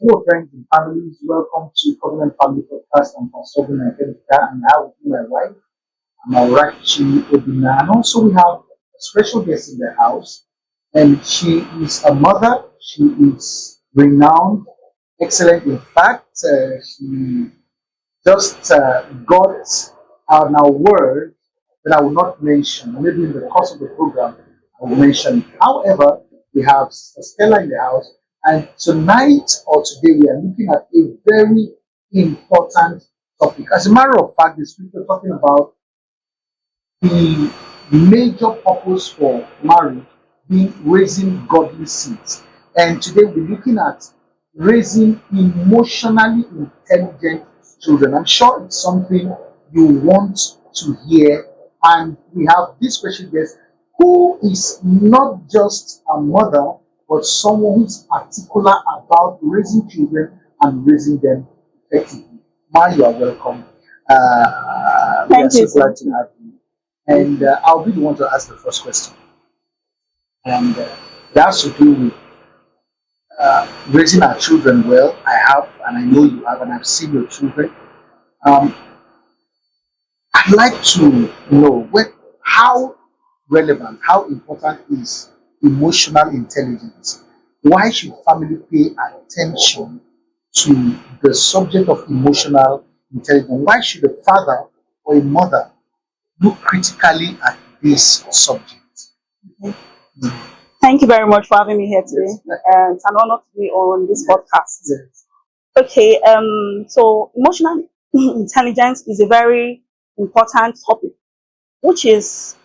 Hello, friends and families. Welcome to Covenant Family Podcast. I'm Pastor Obinna Nkemjika, and I will be my wife, Amarachi Obinna. And also, we have a special guest in the house, and she is a mother. She is renowned, excellent. In fact, she just got an award that I will not mention. Maybe in the course of the program, I will mention it. However, we have Sister Stella in the house, and tonight or today we are looking at a very important topic. As a matter of fact, the scripture talking about the major purpose for marriage being raising godly seeds. And today we're looking at raising emotionally intelligent children. I'm sure it's something you want to hear. And we have this special guest who is not just a mother, but someone who's particular about raising children and raising them effectively. Ma, you are welcome. We are Thank so you, glad sir. to have you. And I'll be the one to ask the first question. And it has to do with raising our children well. I have, and I know you have, and I've seen your children. Um, I'd like to know how relevant, how important is emotional intelligence? Why should family pay attention to the subject of emotional intelligence? Why should a father or a mother look critically at this subject? Thank you very much for having me here today. Yes. And it's an honor to be on this podcast. Yes. Okay, so emotional intelligence is a very important topic, which is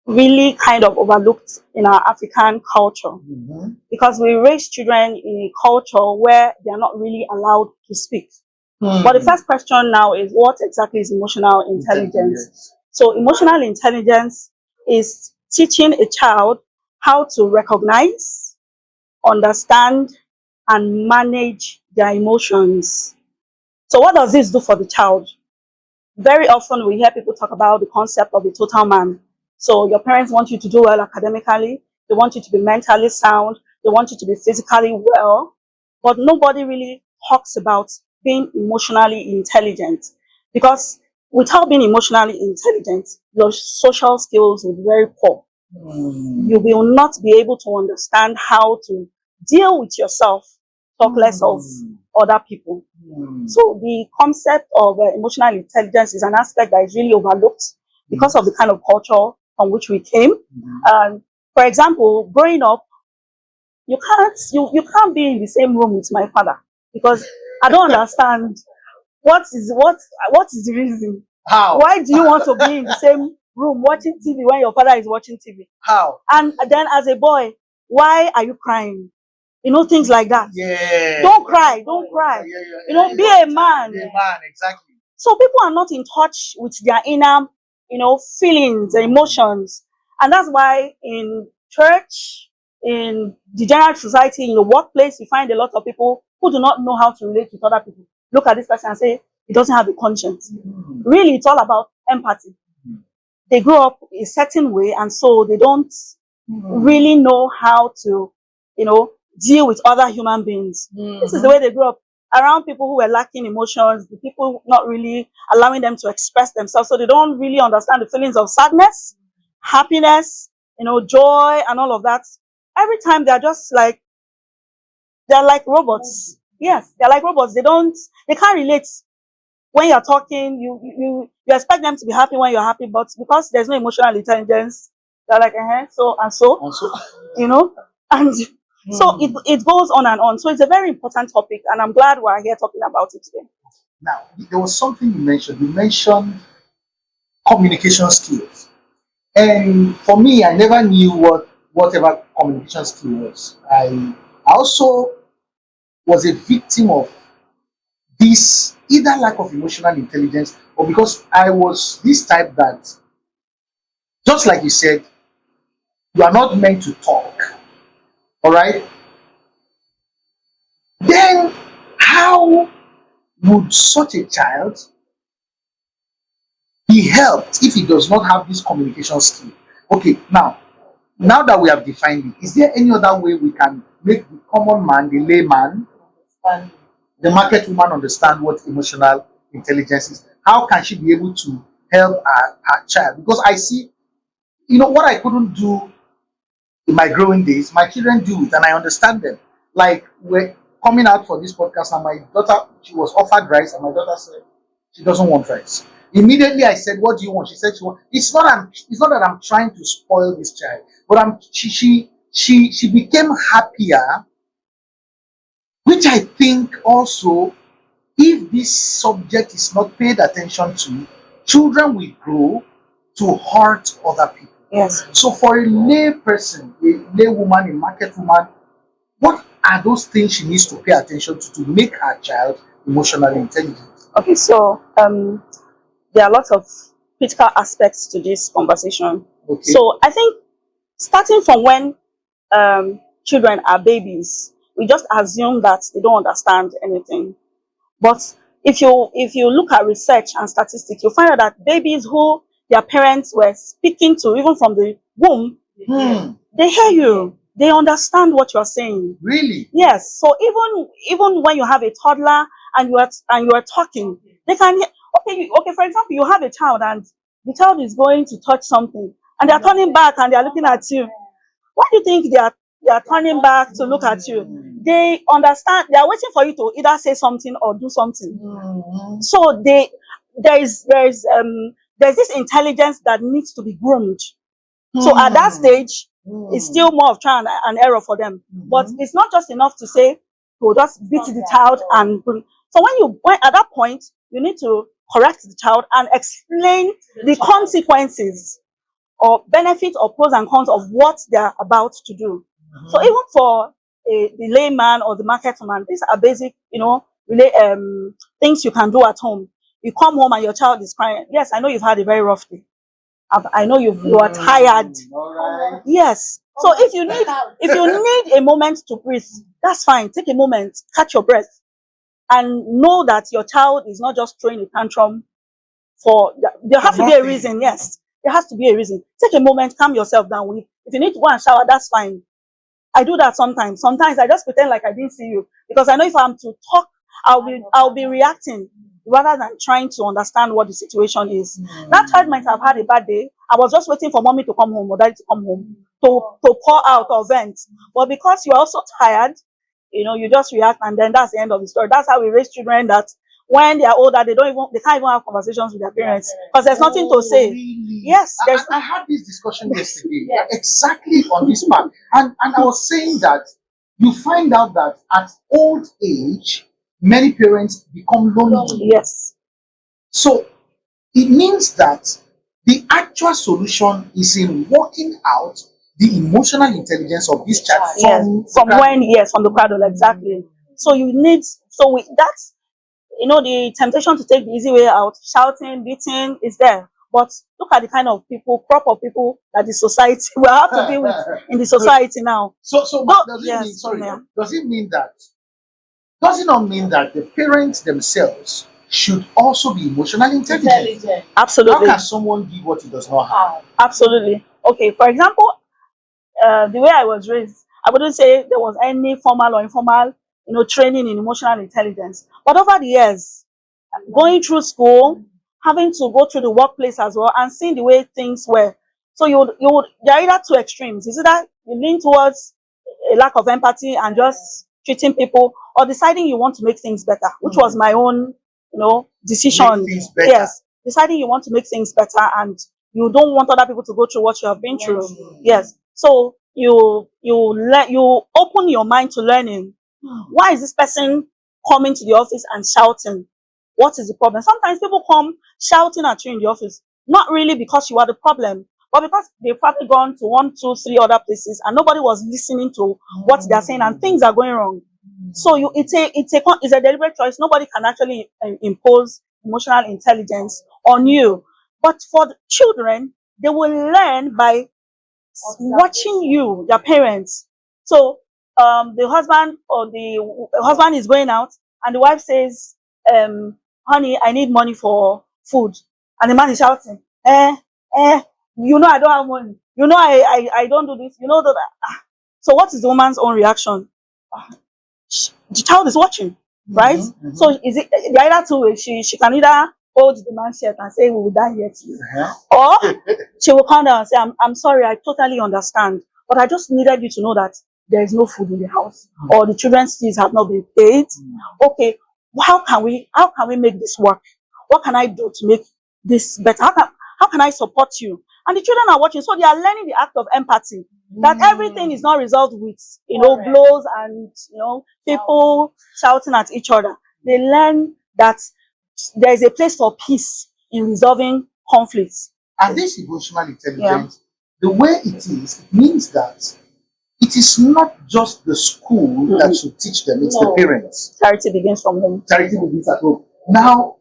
really kind of overlooked in our African culture Mhm. because we raise children in a culture where they are not really allowed to speak. But the first question now is, what exactly is emotional intelligence? So emotional intelligence is teaching a child how to recognize, understand, and manage their emotions. So what does this do for the child? Very often we hear people talk about the concept of the total man. So your parents want you to do well academically, they want you to be mentally sound, they want you to be physically well, but nobody really talks about being emotionally intelligent, because without being emotionally intelligent, your social skills will be very poor. Mm. You will not be able to understand how to deal with yourself, talk less of other people. Mm. So the concept of emotional intelligence is an aspect that is really overlooked because of the kind of culture from which we came. And for example, growing up, you can't be in the same room with my father because I don't understand what is the reason. How? Why do you want to be in the same room watching TV when your father is watching TV? How? And then as a boy, why are you crying? Things like that. Yeah. Don't cry, don't cry. Be a man. Be a man, exactly. So people are not in touch with their inner, feelings, emotions. And that's why in church, in the general society, in the workplace, you find a lot of people who do not know how to relate with other people. Look at this person and say, he doesn't have a conscience. Really, it's all about empathy. They grow up a certain way, and so they don't really know how to, deal with other human beings. This is the way they grew up, around people who were lacking emotions, the people not really allowing them to express themselves. So they don't really understand the feelings of sadness, happiness, joy, and all of that. Every time they're like robots. Yes, they're like robots. They can't relate. When you're talking, you expect them to be happy when you're happy, but because there's no emotional intelligence, they're like, so and so, Also, you know, and so it goes on and on. So it's a very important topic, and I'm glad we're here talking about it today. now there was something you mentioned. You mentioned communication skills, and for me, I never knew whatever communication skill was. I also was a victim of this either lack of emotional intelligence or because I was this type that, just like you said, you are not meant to talk. All right. Then how would such a child be helped if he does not have this communication skill? Okay, now that we have defined it, is there any other way we can make the common man, the layman, the market woman understand what emotional intelligence is? How can she be able to help her child? Because I see, what I couldn't do in my growing days, my children do it, and I understand them. Like, we're coming out for this podcast, and my daughter, she was offered rice, and my daughter said she doesn't want rice. Immediately, I said, "What do you want?" She said, "She want." It's not that I'm trying to spoil this child, but she became happier, which I think also, if this subject is not paid attention to, children will grow to hurt other people. Yes. So for a lay person, a lay woman, a market woman, what are those things she needs to pay attention to make her child emotionally intelligent? Okay, so there are lots of critical aspects to this conversation. Okay. So I think starting from when children are babies, we just assume that they don't understand anything. But if you look at research and statistics, you'll find out that babies who their parents were speaking to, even from the womb, they hear you. They understand what you're saying. Really? Yes. So even when you have a toddler and you are talking, they can hear. Okay. For example, you have a child and the child is going to touch something, and they are turning back and they are looking at you. Why do you think they are turning back to look at you? They understand. They are waiting for you to either say something or do something. So there's this intelligence that needs to be groomed. So at that stage, it's still more of trial and error for them. But it's not just enough to say to just beat the child and. So when at that point, you need to correct the child and explain the consequences or benefits or pros and cons of what they're about to do. So even for the layman or the market woman, these are basic, things you can do at home. You come home and your child is crying. Yes, I know you've had a very rough day. I know you are tired. Right. Yes. So if you need a moment to breathe, that's fine. Take a moment, catch your breath, and know that your child is not just throwing a tantrum. There has to be a reason. Yes, there has to be a reason. Take a moment, calm yourself down. If you need to go and shower, that's fine. I do that sometimes. Sometimes I just pretend like I didn't see you, because I know if I'm to talk, I'll be reacting rather than trying to understand what the situation is. That child might have had a bad day. I was just waiting for mommy to come home or daddy to come home to pour out or vent. But because you are also tired, you just react, and then that's the end of the story. That's how we raise children, that when they are older, they can't even have conversations with their parents because there's nothing to say. Really? Yes, I had this discussion yesterday, exactly on this part, and I was saying that you find out that at old age, many parents become lonely. Yes. So it means that the actual solution is in working out the emotional intelligence of this child from the cradle, exactly. So that's the temptation to take the easy way out, shouting, beating is there. But look at the kind of crop of people that the society will have to deal with in the society now. So does it not mean that the parents themselves should also be emotionally intelligent? Absolutely. How can someone give what he does not have? Absolutely. Okay, for example, the way I was raised, I wouldn't say there was any formal or informal, training in emotional intelligence. But over the years, going through school, having to go through the workplace as well, and seeing the way things were. So there are either two extremes. Is either you lean towards a lack of empathy and just treating people, or deciding you want to make things better, which was my own, decision. Yes, deciding you want to make things better and you don't want other people to go through what you have been through. Yes. So you open your mind to learning. Why is this person coming to the office and shouting? What is the problem? Sometimes people come shouting at you in the office, not really because you are the problem, but because they've probably gone to 1, 2, 3 other places and nobody was listening to what they're saying and things are going wrong. So it's a deliberate choice. Nobody can actually impose emotional intelligence on you. But for the children, they will learn by watching you, their parents. So the husband is going out and the wife says, honey, I need money for food. And the man is shouting, I don't have money. I don't do this. So what is the woman's own reaction? the child is watching, right? So is it the either two ways? She can either hold the man's shirt and say, we will die here too. Or she will come down and say, I'm sorry, I totally understand, but I just needed you to know that there is no food in the house, or the children's fees have not been paid. Okay, how can we make this work? What can I do to make this better? How can I support you? And the children are watching, so they are learning the act of empathy. That everything is not resolved with blows and people shouting at each other. They learn that there is a place for peace in resolving conflicts. And this emotional intelligence, the way it is, it means that it is not just the school that should teach them, it's the parents. Charity begins from home. Charity begins at home. Now,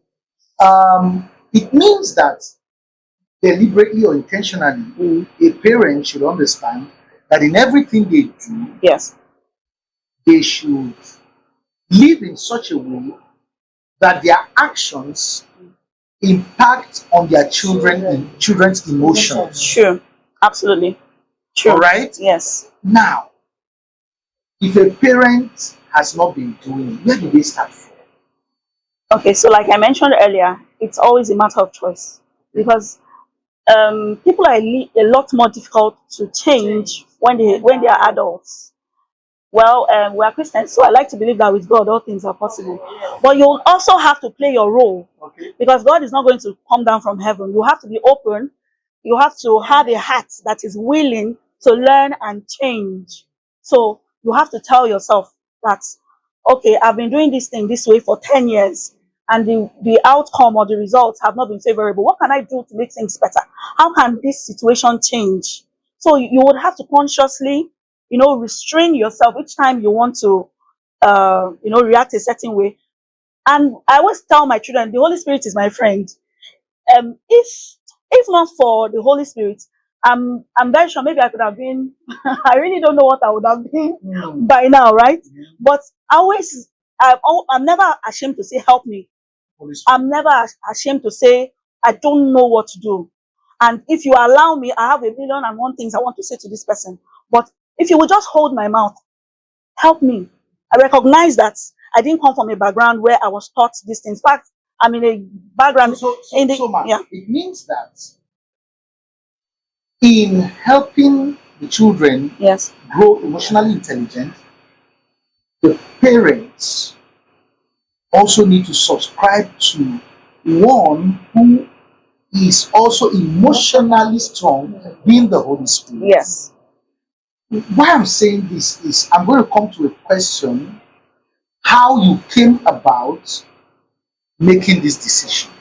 it means that deliberately or intentionally, a parent should understand that in everything they do, they should live in such a way that their actions impact on their children's emotions. Sure, absolutely. Sure. All right? Yes. Now, if a parent has not been doing it, where do they start from? Okay, so like I mentioned earlier, it's always a matter of choice, because people are a lot more difficult to change when they are adults. Well, we are Christians, so I like to believe that with God all things are possible. But you'll also have to play your role, because God is not going to come down from heaven. You have to be open. You have to have a heart that is willing to learn and change. So you have to tell yourself that, okay, I've been doing this thing this way for 10 years, and the outcome or the results have not been favorable. What can I do to make things better? How can this situation change? So you would have to consciously, restrain yourself each time you want to, react a certain way. And I always tell my children, the Holy Spirit is my friend. If not for the Holy Spirit, I'm very sure maybe I could have been, I really don't know what I would have been by now, right? But I'm never ashamed to say, help me. I'm never ashamed to say, I don't know what to do. And if you allow me, I have 1,000,001 things I want to say to this person. But if you will just hold my mouth, help me. I recognize that I didn't come from a background where I was taught these things. In fact, I'm in a background. It means that in helping the children grow emotionally intelligent, the parents also need to subscribe to one who is also emotionally strong, being the Holy Spirit. Yes. Why I'm saying this is I'm going to come to a question: how you came about making this decision.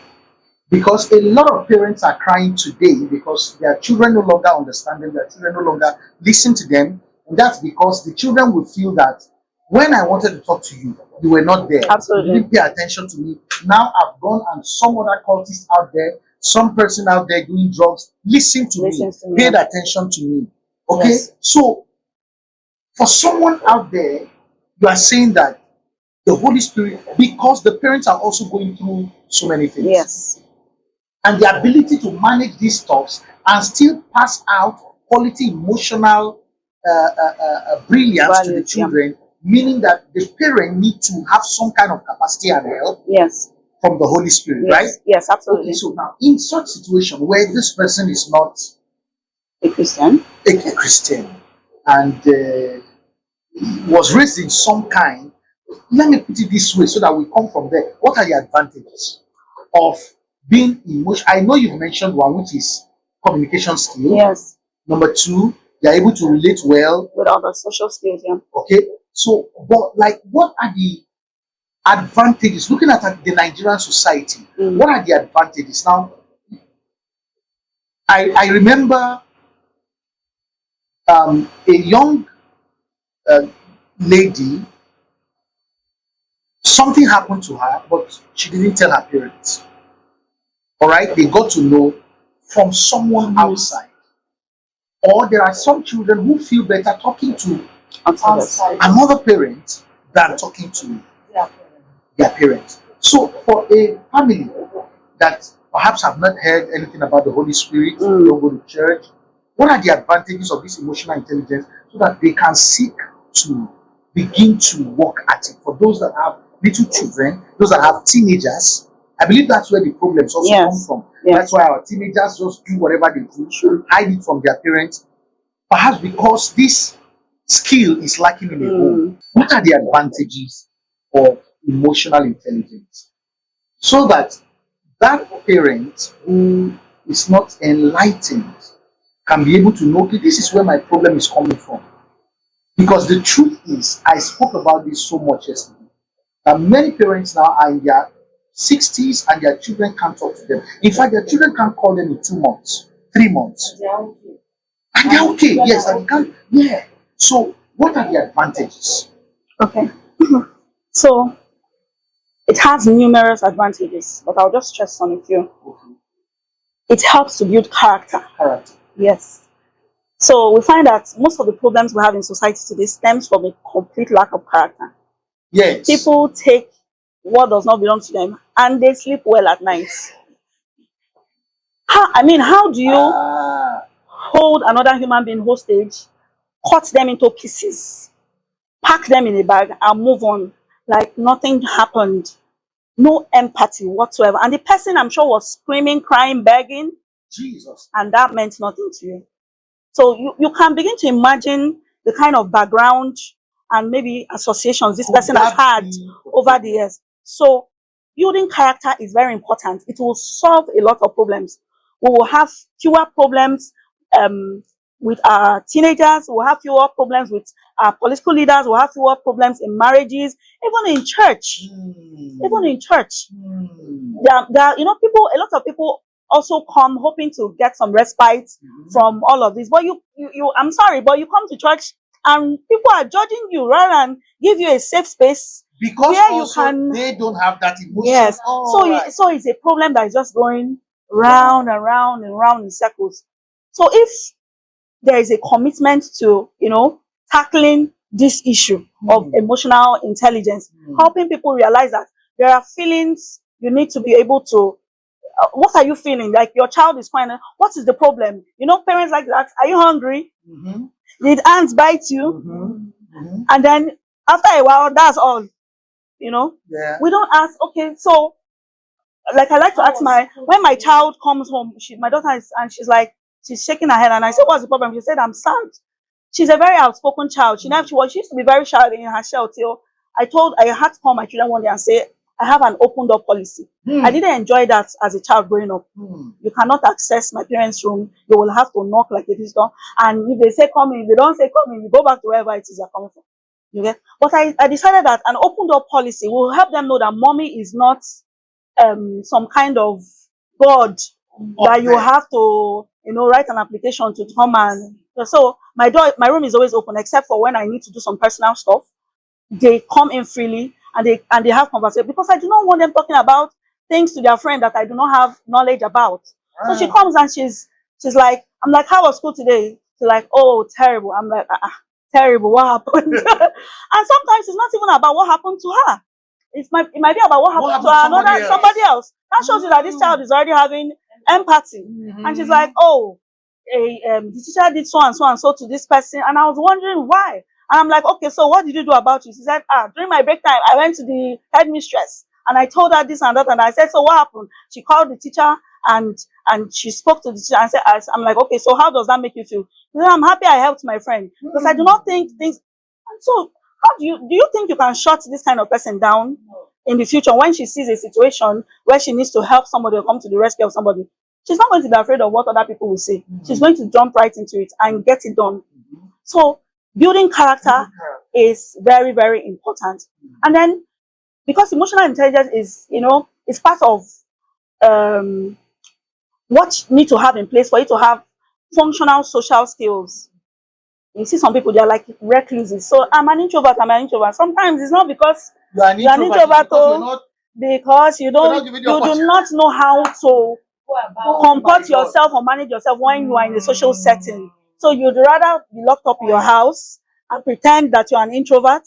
Because a lot of parents are crying today because their children no longer understand them, their children no longer listen to them. And that's because the children will feel that when I wanted to talk to you, you were not there. Absolutely. You didn't pay attention to me. Now I've gone and some other cultist out there, some person out there doing drugs, listen to me, paid attention to me. Okay? Yes. So for someone out there, you are saying that the Holy Spirit, because the parents are also going through so many things. Yes. And the ability to manage these stuffs and still pass out quality emotional brilliance to the children, meaning that the parent need to have some kind of capacity and help from the Holy Spirit, right? Yes, absolutely. Okay, so now in such situation where this person is not a Christian, and was raised in some kind, let me put it this way so that we come from there. What are the advantages of being emotional? I know you've mentioned one, which is communication skills. Yes. Number two, they're able to relate well with other social skills. Yeah. Okay. So, but like, what are the advantages? Looking at the Nigerian society, what are the advantages? Now, I remember a young lady. Something happened to her, but she didn't tell her parents. All right, they got to know from someone outside. Or there are some children who feel better talking to another parent than talking to their parents. So for a family that perhaps have not heard anything about the Holy Spirit, don't go to church, what are the advantages of this emotional intelligence so that they can seek to begin to work at it. For those that have little children, those that have teenagers, I believe that's where the problems also come from. That's why our teenagers just do whatever they do, hide it from their parents, perhaps because this skill is lacking in a home. What are the advantages of emotional intelligence? So that that parent who is not enlightened can be able to know, okay, this is where my problem is coming from. Because the truth is, I spoke about this so much yesterday, that many parents now are in their 60s and their children can't talk to them. In fact, their children can't call them in 2 months, 3 months. And they're okay. Yes, and can't. Yeah. So, what are the advantages? Okay. So, it has numerous advantages, but I'll just stress on a few. Okay. It helps to build character. Character. Yes. So we find that most of the problems we have in society today stems from a complete lack of character. Yes. People take what does not belong to them and they sleep well at night. How do you hold another human being hostage, cut them into pieces, pack them in a bag and move on like nothing happened? No empathy whatsoever. And the person, I'm sure, was screaming, crying, begging. Jesus. And that meant nothing to you. So you can begin to imagine the kind of background and maybe associations this person has had over the years. So building character is very important. It will solve a lot of problems. We will have fewer problems with our teenagers. We'll have fewer problems with our political leaders. We'll have fewer problems in marriages, even in church. Even in church. There are, a lot of people also come hoping to get some respite from all of this. But I'm sorry, but you come to church and people are judging you rather than give you a safe space. Because they don't have that emotion. Yes. So it's a problem that is just going round and round and round in circles. So if there is a commitment to, tackling this issue of emotional intelligence, helping people realize that there are feelings you need to be able to. What are you feeling? Like your child is crying. What is the problem? Parents like that. Are you hungry? Did ants bite you? And then after a while, that's all. We don't ask. Okay, so like I like to ask when my child comes home, my daughter is, and she's shaking her head, and I said, "What's the problem?" She said, "I'm sad." She's a very outspoken child. She used to be very shy in her shell till I had to call my children one day and say, I have an open door policy. I didn't enjoy that as a child growing up. You cannot access my parents' room. You will have to knock like a visitor. And if they say come in, if they don't say come in, you go back to wherever it is you're coming from. You get? But I decided that an open door policy will help them know that mommy is not some kind of God that you have to, write an application to come and. So my room is always open except for when I need to do some personal stuff. They come in freely and they have conversation because I do not want them talking about things to their friend that I do not have knowledge about. So she comes and she's like, I'm like, how was school today? She's like, oh, terrible. I'm like, terrible. What happened? And sometimes it's not even about what happened to her. It might be about what happened to somebody else. That shows you that this child is already having empathy. And she's like, oh, the teacher did so and so to this person, and I was wondering why. And I'm like, okay, so what did you do about it? She said, during my break time, I went to the headmistress and I told her this and that, and I said, so what happened? She called the teacher and she spoke to the teacher and said, I'm like, okay, so how does that make you feel? She said, I'm happy I helped my friend because I do not think things. And so, how do you think you can shut this kind of person down in the future when she sees a situation where she needs to help somebody or come to the rescue of somebody? She's not going to be afraid of what other people will say. She's going to jump right into it and get it done. So building character is very, very important. And then because emotional intelligence is part of what you need to have in place for you to have functional social skills. You see some people, they're like recluses. So I'm an introvert. Sometimes it's not because you're an introvert, because you do not know how to comport yourself or manage yourself when you are in a social setting. So you'd rather be locked up in your house and pretend that you're an introvert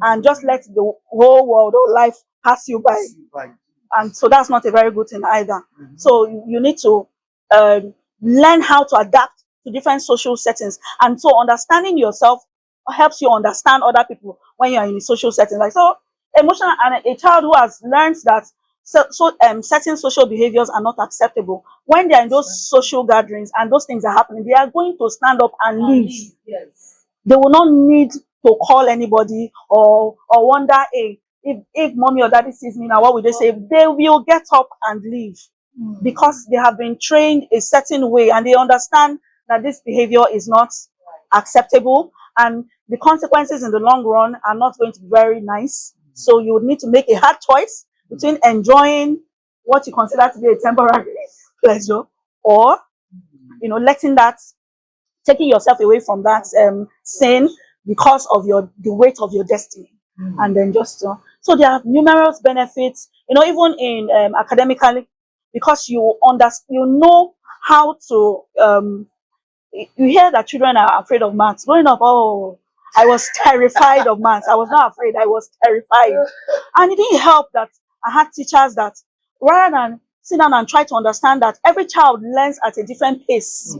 and just let the whole world or life pass you by. And so that's not a very good thing either. So you need to learn how to adapt to different social settings. And so understanding yourself helps you understand other people when you are in a social setting. Like, so emotional, and a child who has learned that certain social behaviors are not acceptable, when they are in those social gatherings and those things are happening, they are going to stand up and leave. Yes. They will not need to call anybody or wonder, hey, if mommy or daddy sees me now, what will they say? They will get up and leave because they have been trained a certain way and they understand that this behavior is not acceptable and the consequences in the long run are not going to be very nice. So you would need to make a hard choice between enjoying what you consider to be a temporary pleasure or, letting that, taking yourself away from that sin because of the weight of your destiny. And then just so there are numerous benefits, even in academically, because you know how to you hear that children are afraid of maths. Growing up, oh, I was terrified of maths. I was not afraid, I was terrified. And it didn't help that I had teachers that rather than sit down and try to understand that every child learns at a different pace.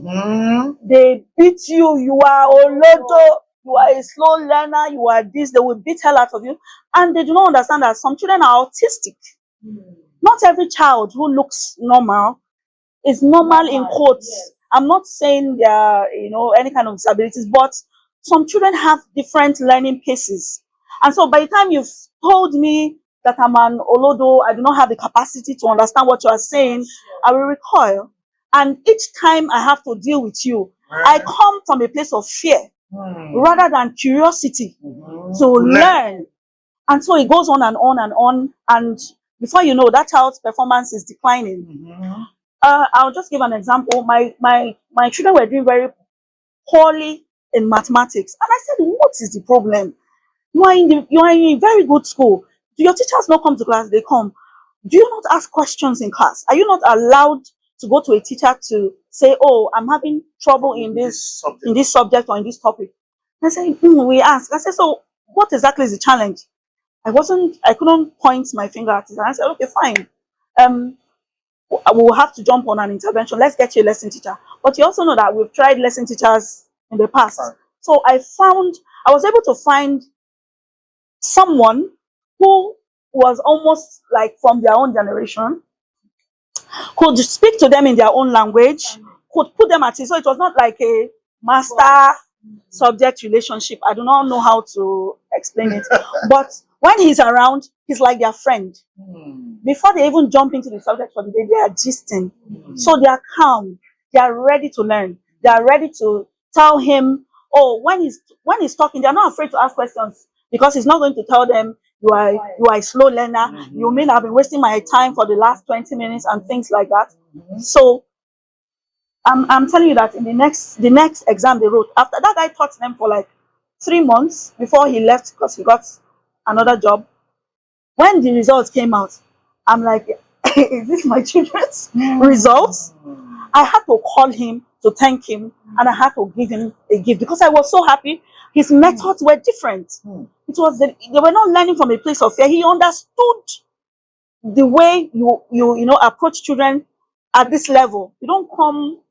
They beat you, you are olodo, you are a slow learner, you are this, they will beat hell out of you. And they do not understand that some children are autistic. Not every child who looks normal is normal in quotes. Yes. I'm not saying there are, any kind of disabilities, but some children have different learning paces. And so by the time you've told me that I'm an olodo, I do not have the capacity to understand what you are saying, I will recoil. And each time I have to deal with you, I come from a place of fear rather than curiosity to learn. And so it goes on and on and on. And before you know, that child's performance is declining. I'll just give an example. My children were doing very poorly in mathematics. And I said, what is the problem? You are in a very good school. Do your teachers not come to class? They come. Do you not ask questions in class? Are you not allowed to go to a teacher to say, oh, I'm having trouble in this subject or in this topic? I said, we ask. I said, so what exactly is the challenge? I couldn't point my finger at it. And I said, okay, fine. We'll have to jump on an intervention. Let's get you a lesson teacher. But you also know that we've tried lesson teachers in the past. So I was able to find someone who was almost like from their own generation, could speak to them in their own language, could put them at ease. So it was not like a master subject relationship. I do not know how to explain it. But when he's around, he's like their friend. Before they even jump into the subject for the day, they are gisting. So they are calm. They are ready to learn. They are ready to tell him, oh, when he's talking, they're not afraid to ask questions because he's not going to tell them, you are a slow learner. You mean I've been wasting my time for the last 20 minutes and things like that. So I'm telling you that in the next exam they wrote, after that guy taught them for like 3 months before he left because he got another job. When the results came out, I'm like, is this my children's results? I had to call him to thank him and I had to give him a gift because I was so happy. His methods were different. It was they were not learning from a place of fear. He understood the way you approach children at this level. You don't come,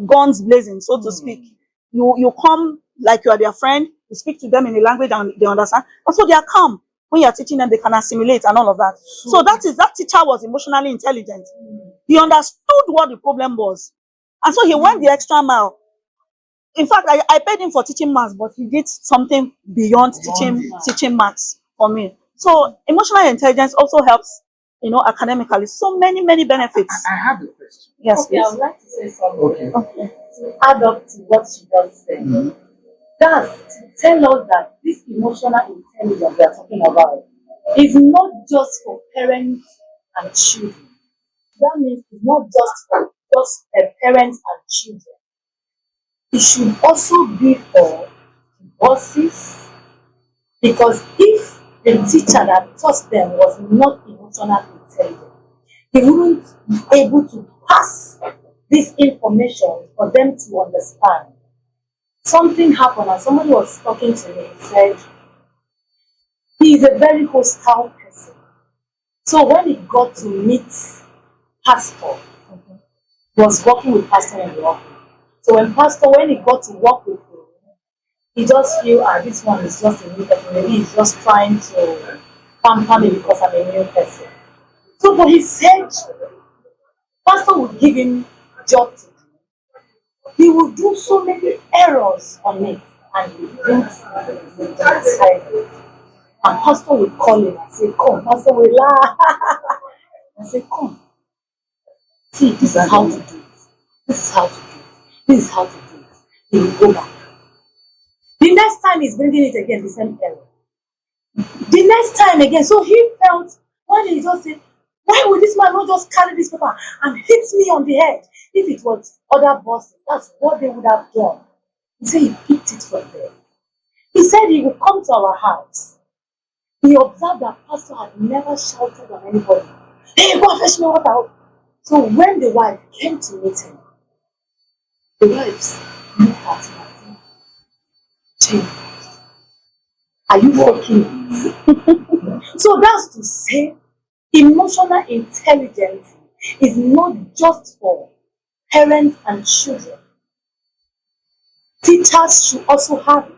guns blazing, so to speak. You come like you are their friend. You speak to them in a language and they understand. Also, they are calm. When you are teaching them, they can assimilate and all of that. So that teacher was emotionally intelligent. He understood what the problem was. And so he went the extra mile. In fact, I paid him for teaching maths, but he did something beyond teaching maths for me. So emotional intelligence also helps, academically. So many, many benefits. I have a question. Yes, okay, please. I would like to say something. Okay. To add up to what she just said. That's to tell us that this emotional intelligence we are talking about is not just for parents and children. That means it's not just for parents and children. It should also be for bosses, because if the teacher that taught them was not emotionally intelligent, he wouldn't be able to pass this information for them to understand. Something happened and somebody was talking to me and said, he is a very hostile person. So when he got to meet Pastor, he was working with Pastor in the office. So when he got to work with him, he just feel, this one is just a new person. Maybe he's just trying to pamper me because I'm a new person. So, but he said, pastor would give him job to do. He will do so many errors on it, and he brings the assignment. And pastor will call him and say, come. Pastor will laugh and say, come. See, this is how to do it. This is how to do it. This is how to do it. He will go back. The next time he's bringing it again, the same error. The next time again. So he felt, why did he just say, why would this man not just carry this paper and hit me on the head? If it was other bosses, that's what they would have done. He said he picked it from there. He said he would come to our house. He observed that pastor had never shouted on anybody. Hey, go and fetch me water. So when the wife came to meet him, the wives looked at him and said, change. Are you faking it? So that's to say, emotional intelligence is not just for parents and children. Teachers should also have it,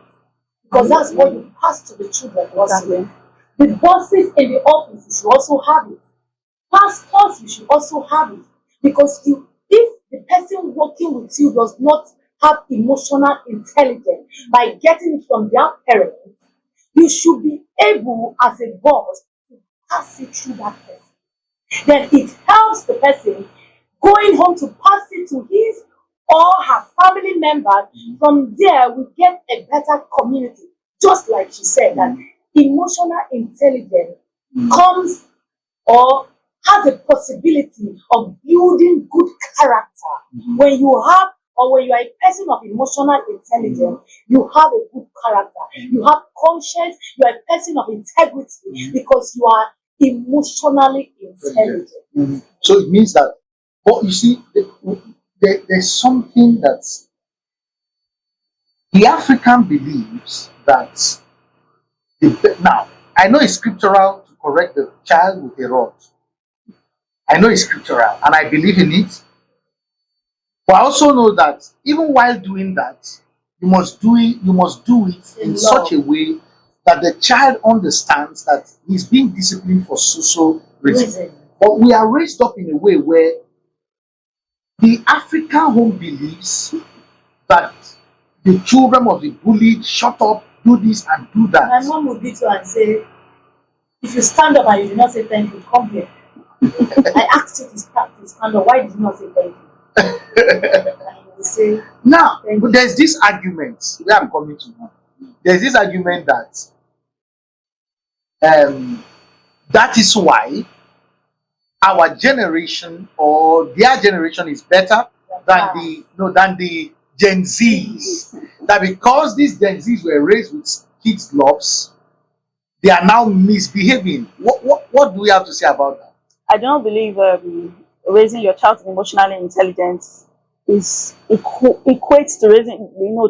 because that's what you pass to the children also. The bosses in the office, you should also have it. Pastors, you should also have it, because if the person working with you does not have emotional intelligence by getting it from their parents, you should be able as a boss to pass it through that person. Then it helps the person going home to pass it to his or her family members. From there, we get a better community. Just like she said, that emotional intelligence comes or has a possibility of building good character. When you have, or when you are a person of emotional intelligence, you have a good character. You have conscience. You are a person of integrity because you are emotionally intelligent. So it means that, but you see, there's something that the African believes that now, I know it's scriptural to correct the child with a rod. I know it's scriptural and I believe in it. But I also know that even while doing that, you must do it in such a way that the child understands that he's being disciplined for so reason. But we are raised up in a way where the African home believes that the children must be bullied, shut up, do this and do that. My mom would beat you and say, if you stand up and you do not say thank you, come here. I asked you to stand up. Why did you not say thank you? And you will say, now, but there's this argument where I'm coming to now. There's this argument that that is why our generation or their generation is better than the Gen Zs. That because these Gen Zs were raised with kids' gloves, they are now misbehaving. What do we have to say about that? I don't believe raising your child to emotional intelligence is equates to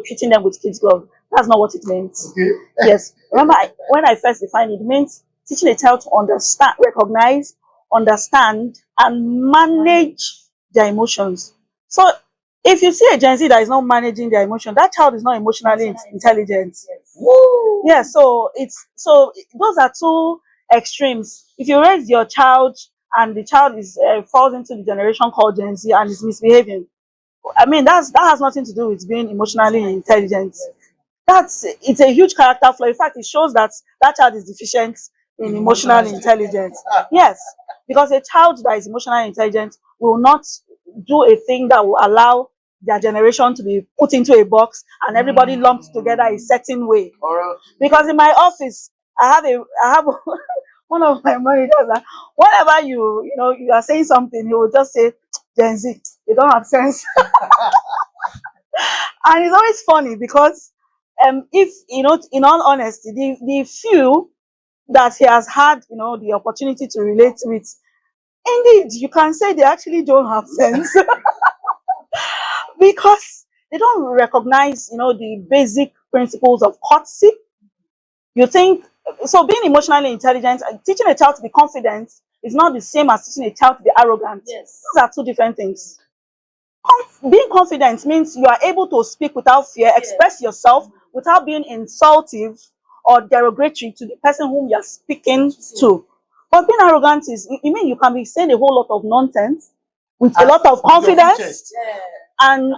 treating them with kids' gloves. That's not what it means. Okay. Yes. Remember, when I first defined it, it means teaching a child to understand, recognize, understand, and manage their emotions. So, if you see a Gen Z that is not managing their emotion, that child is not emotionally intelligent. yes. Yeah. So those are two extremes. If you raise your child and the child is falls into the generation called Gen Z and is misbehaving, I mean that has nothing to do with being emotionally intelligent. It's a huge character flaw. In fact, it shows that child is deficient in emotional intelligence. Yes, because a child that is emotionally intelligent will not do a thing that will allow their generation to be put into a box and everybody lumped together a certain way. Because in my office, I have one of my managers that whenever you are saying something, he will just say, Gen Z, they don't have sense. And it's always funny because if in all honesty, the few that he has had the opportunity to relate with, indeed you can say they actually don't have sense. Because they don't recognize the basic principles of courtesy. You think so? Being emotionally intelligent and teaching a child to be confident is not the same as teaching a child to be arrogant. Yes. Those are two different things. Being confident means you are able to speak without fear, express yourself without being insultive or derogatory to the person whom you're speaking to. But being arrogant is, you mean you can be saying a whole lot of nonsense with a lot of confidence and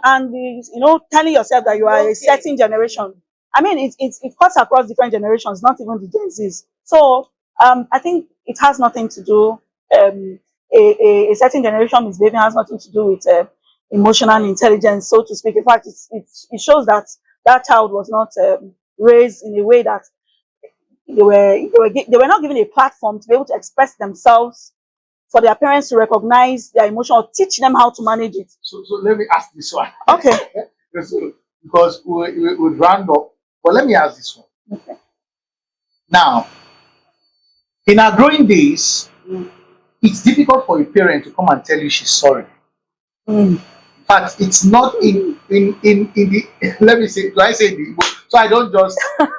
telling yourself that you are a certain generation. I mean, it cuts across different generations, not even the Gen Zs. So I think it has nothing to do. A certain generation misbehaving has nothing to do with emotional intelligence, so to speak. In fact, it shows that that child was not raised in a way that they were not given a platform to be able to express themselves, for their parents to recognize their emotion or teach them how to manage it. So let me ask this one. Okay. Because we would round up. But let me ask this one. Okay. Now, in our growing days, it's difficult for a parent to come and tell you she's sorry. In fact, it's not in the let me say, do I say the so I don't just but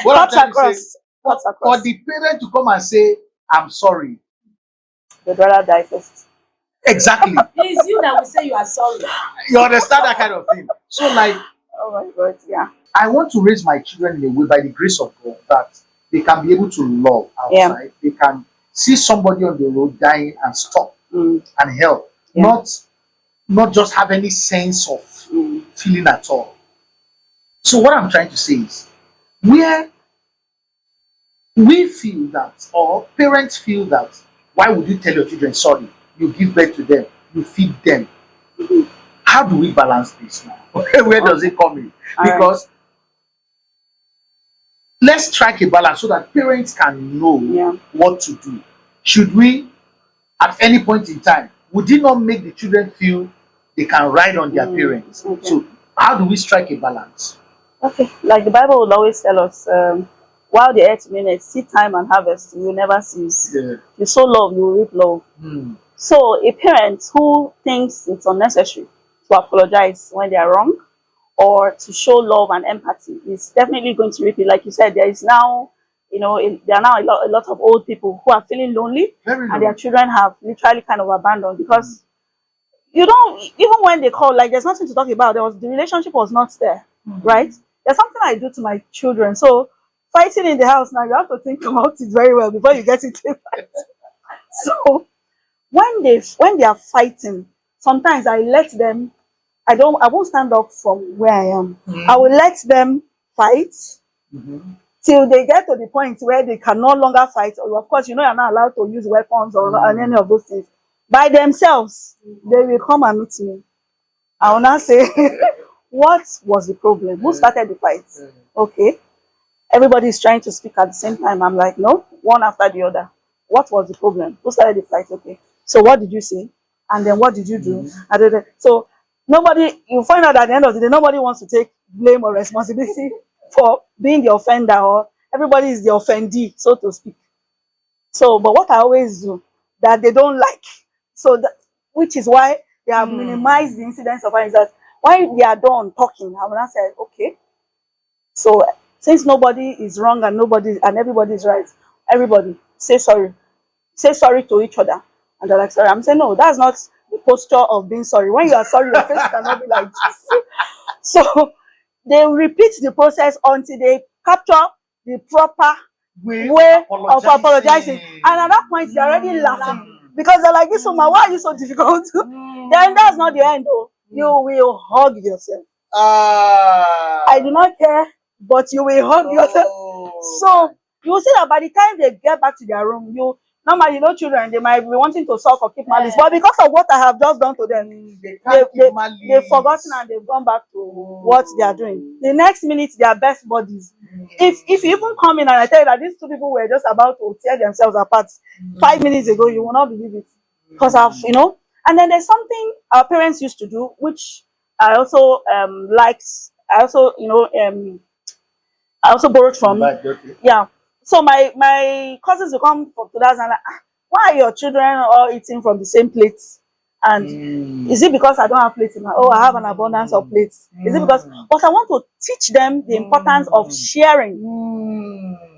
what I'm trying to say, for the parent to come and say, I'm sorry. They'd rather die first. Exactly. It's you that will say you are sorry. You understand that kind of thing. So like, oh my God, yeah. I want to raise my children in a way, by the grace of God, that they can be able to love outside. They can see somebody on the road dying and stop and help. Not just have any sense of feeling at all. So what I'm trying to say is, where we feel that, or parents feel that, why would you tell your children sorry? You give birth to them, you feed them. How do we balance this now? Where does it come in? Because let's strike a balance so that parents can know what to do. Should we, at any point in time, would it not make the children feel they can ride on their parents? Okay. So how do we strike a balance? Okay, like the Bible will always tell us, while the earth remaineth, seed time and harvest, you will never cease. You sow love, you will reap love. So a parent who thinks it's unnecessary to apologize when they are wrong, or to show love and empathy, is definitely going to reap it. Like you said, there is now, there are now a lot of old people who are feeling lonely, and their children have literally kind of abandoned, because even when they call, like, there's nothing to talk about. The relationship was not there, right? There's something I do to my children. So fighting in the house now, you have to think about it very well before you get into a fight. So when they are fighting, sometimes I let them. I won't stand up from where I am. I will let them fight till they get to the point where they can no longer fight. Or of course, you're not allowed to use weapons or any of those things. By themselves, they will come and meet me. I will now say, what was the problem? Who started the fight? Okay. Everybody is trying to speak at the same time. I'm like, no, one after the other. What was the problem? Who started the fight? Okay. So what did you say? And then what did you do? So you find out at the end of the day, nobody wants to take blame or responsibility for being the offender, or everybody is the offendee, so to speak. So, but what I always do that they don't like, which is why they have minimized the incidence of violence, that when they are done talking, I will not say, okay, so since nobody is wrong and everybody is right, everybody say sorry to each other. And they're like, sorry. I'm saying, no, that's not the posture of being sorry. When you are sorry, your face cannot be like this. So they repeat the process until they capture the proper way of apologizing. And at that point, they're already laughing, because they're like, this woman, why are you so difficult? Then that's not the end, though. You will hug yourself. I do not care, but you will hug yourself. So you will see that by the time they get back to their room, normally, children, they might be wanting to sulk or keep malice, but because of what I have just done to them, they've forgotten and they've gone back to what they are doing. The next minute, they are best buddies. If you even come in and I tell you that these two people were just about to tear themselves apart 5 minutes ago, you will not believe it. Because and then there's something our parents used to do, which I also liked. I also borrowed from. Yeah. So my cousins will come to us and like, why are your children all eating from the same plate? And is it because I don't have plates in my I have an abundance of plates? Is it because but I want to teach them the importance of sharing.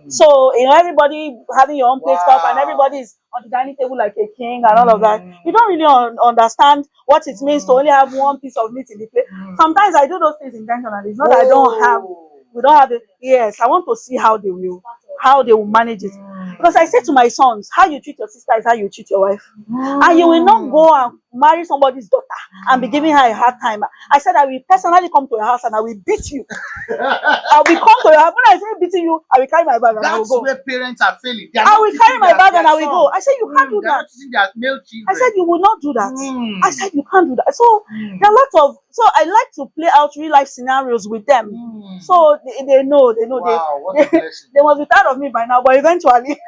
So, everybody having your own plate cup and everybody is on the dining table like a king and all of that. You don't really understand what it means to only have one piece of meat in the plate. Sometimes I do those things intentionally. It's not that we don't have it. Yes, I want to see how they will manage it. Because I say to my sons, how you treat your sister is how you treat your wife. And you will not go and marry somebody's daughter and be giving her a hard time. I said I will personally come to your house and I will beat you. I will come to your house. When I say beating you, I will carry my bag and I will go. That's where parents are failing. I will carry my bag and I will go. I said you can't do that. I said you will not do that. I said you can't do that. So there are lots of. So I like to play out real life scenarios with them. So they know. Wow, what a blessing. They must be tired of me by now, but eventually,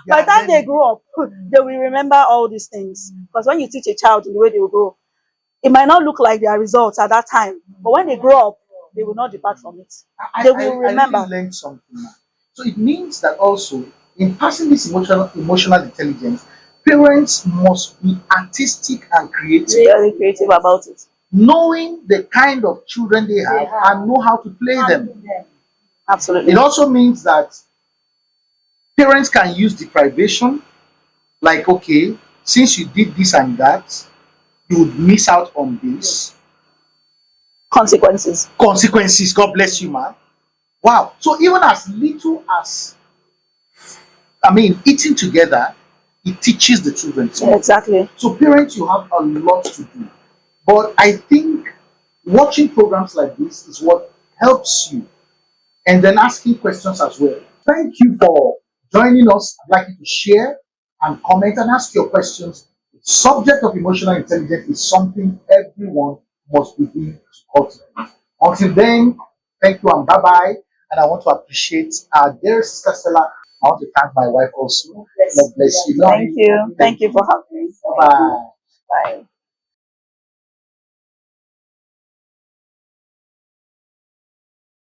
by the time they grow up, they will remember all these things. Because when you teach a child in the way they will grow, it might not look like their results at that time, but when they grow up, they will not depart from it. They will remember. I really learned something now. So it means that also in passing this emotional intelligence, parents must be artistic and creative. Very creative about it. Knowing the kind of children they have and know how to play them. Absolutely. It also means that parents can use deprivation, like, okay, since you did this and that, you would miss out on this. Consequences. God bless you, man. Wow. So even as little as, eating together, it teaches the children. Yeah, exactly. So parents, you have a lot to do. But I think watching programs like this is what helps you. And then asking questions as well. Thank you for joining us. I'd like you to share and comment and ask your questions. The subject of emotional intelligence is something everyone must begin to cultivate. Until then, thank you and bye-bye. And I want to appreciate our dear sister Stella. I want to thank my wife also. God bless you. Thank you. Thank you for having me. Bye. Bye.